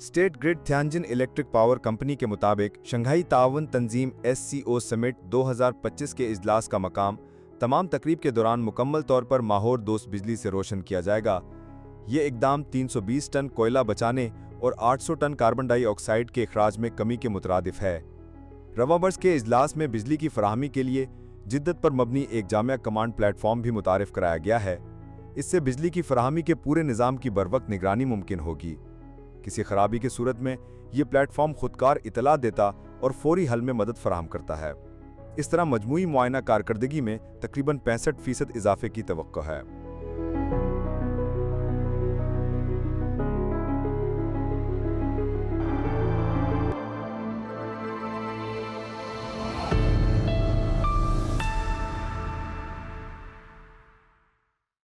State grid Tianjin electric power company के मुताबिक Shanghai ताउन तंजीम SCO समिट 2025 के इजलास का मकाम तमाम तकरीब के दौरान मुकम्मल तौर पर माहौर दोस्त बिजली से रोशन किया जाएगा। ये इकदाम 320 टन कोयला बचाने और 800 टन कार्बन डाइऑक्साइड के अखराज में कमी के मुतरादिफ है। रवा बर्स के इजलास में बिजली की फराहमी के लिए जिद्दत पर मबनी एक जामिया कमांड प्लेटफॉर्म भी मुतारिफ कराया गया है। इससे बिजली की फराहमी के पूरे निज़ाम की बरवक्त निगरानी मुमकिन होगी। किसी खराबी की सूरत में ये प्लेटफॉर्म खुदकार इतला देता और फौरी हल में मदद फराहम करता है। इस तरह मजमूई मुआयना कारकर्दगी में तकरीबन 65% इजाफे की तवक्को है।